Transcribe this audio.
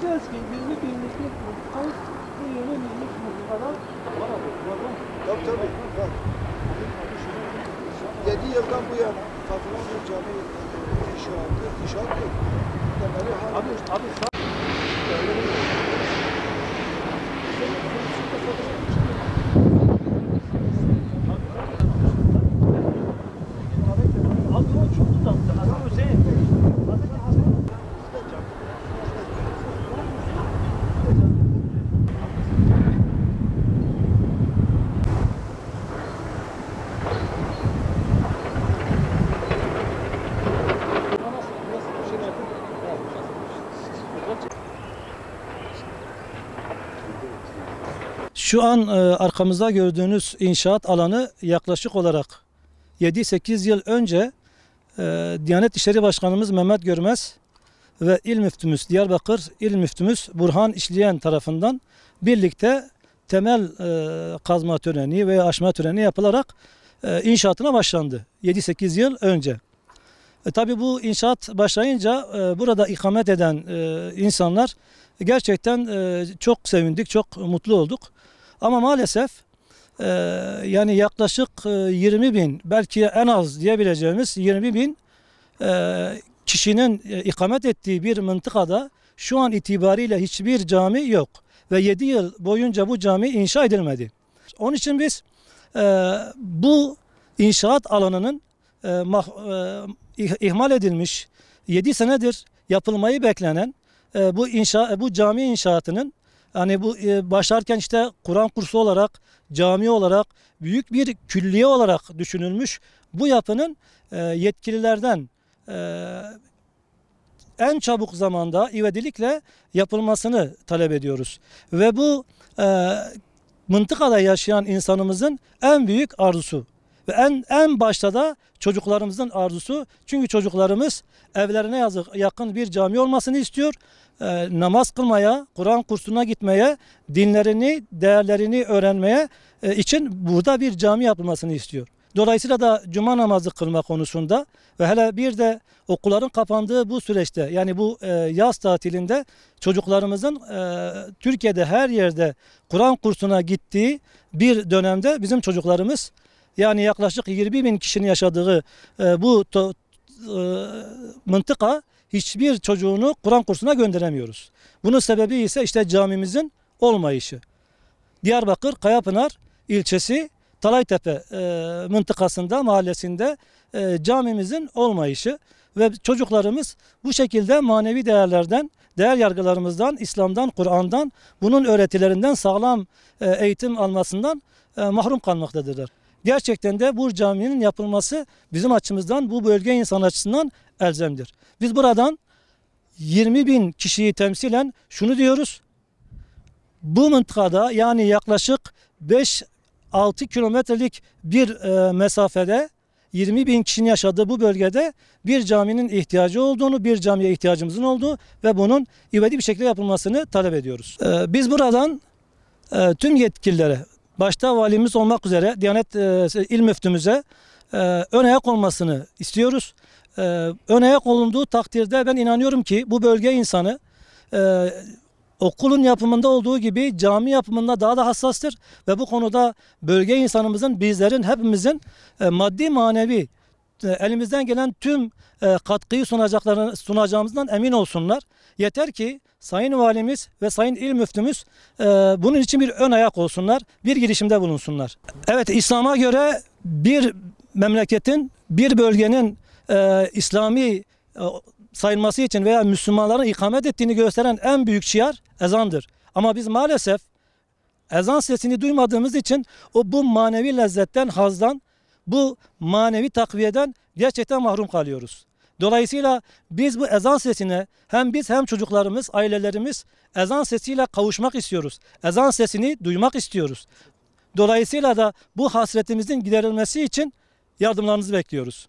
diyeceğiz ki 20 binlik mıntıkamız bu 20 binlik mıntikadan var abi. Tabii. Bak. 7 yıldan bu yana katılan bir cami inşaat yok. Temeli hala. Abi Şu an arkamızda gördüğünüz inşaat alanı yaklaşık olarak 7-8 yıl önce Diyanet İşleri Başkanımız Mehmet Görmez ve İl Müftümüz Diyarbakır İl Müftümüz Burhan İşleyen tarafından birlikte temel kazma töreni veya aşma töreni yapılarak inşaatına başlandı 7-8 yıl önce. Tabii bu inşaat başlayınca burada ikamet eden insanlar gerçekten çok sevindik, çok mutlu olduk. Ama maalesef yani yaklaşık 20 bin, belki en az diyebileceğimiz 20 bin kişinin ikamet ettiği bir mıntıkada şu an itibariyle hiçbir cami yok. Ve 7 yıl boyunca bu cami inşa edilmedi. Onun için biz bu inşaat alanının ihmal edilmiş, 7 senedir yapılmayı beklenen bu cami inşaatının hani bu başlarken işte Kur'an kursu olarak, cami olarak, büyük bir külliye olarak düşünülmüş bu yapının yetkililerden en çabuk zamanda ivedilikle yapılmasını talep ediyoruz. Ve bu mıntıkada yaşayan insanımızın en büyük arzusu. Ve en başta da çocuklarımızın arzusu. Çünkü çocuklarımız evlerine yakın bir cami olmasını istiyor. Namaz kılmaya, Kur'an kursuna gitmeye, dinlerini, değerlerini öğrenmeye için burada bir cami yapılmasını istiyor. Dolayısıyla da cuma namazı kılma konusunda ve hele bir de okulların kapandığı bu süreçte, yani bu yaz tatilinde çocuklarımızın Türkiye'de her yerde Kur'an kursuna gittiği bir dönemde bizim çocuklarımız, yani yaklaşık 20 bin kişinin yaşadığı bu mıntıka hiçbir çocuğunu Kur'an kursuna gönderemiyoruz. Bunun sebebi ise işte camimizin olmayışı. Diyarbakır Kayapınar ilçesi Talaytepe mıntıkasında, mahallesinde camimizin olmayışı ve çocuklarımız bu şekilde manevi değerlerden, değer yargılarımızdan, İslam'dan, Kur'an'dan, bunun öğretilerinden sağlam eğitim almasından mahrum kalmaktadırlar. Gerçekten de bu caminin yapılması bizim açımızdan, bu bölge insan açısından elzemdir. Biz buradan 20 bin kişiyi temsilen şunu diyoruz: bu mıntıkada, yani yaklaşık 5-6 kilometrelik bir mesafede 20 bin kişinin yaşadığı bu bölgede bir caminin ihtiyacı olduğunu, bir camiye ihtiyacımızın olduğu ve bunun ivedi bir şekilde yapılmasını talep ediyoruz. Biz buradan tüm yetkililere, başta valimiz olmak üzere Diyanet İl Müftümüze ön ayak olmasını istiyoruz. Ön ayak olunduğu takdirde ben inanıyorum ki bu bölge insanı okulun yapımında olduğu gibi cami yapımında daha da hassastır ve bu konuda bölge insanımızın, bizlerin, hepimizin maddi manevi elimizden gelen tüm katkıyı sunacağımızdan emin olsunlar. Yeter ki Sayın Valimiz ve Sayın İl Müftümüz bunun için bir ön ayak olsunlar, bir girişimde bulunsunlar. Evet, İslam'a göre bir memleketin, bir bölgenin İslami sayılması için veya Müslümanların ikamet ettiğini gösteren en büyük şiar ezandır. Ama biz maalesef ezan sesini duymadığımız için bu manevi lezzetten, hazdan, bu manevi takviyeden gerçekten mahrum kalıyoruz. Dolayısıyla biz bu ezan sesine hem biz hem çocuklarımız, ailelerimiz ezan sesiyle kavuşmak istiyoruz. Ezan sesini duymak istiyoruz. Dolayısıyla da bu hasretimizin giderilmesi için yardımlarınızı bekliyoruz.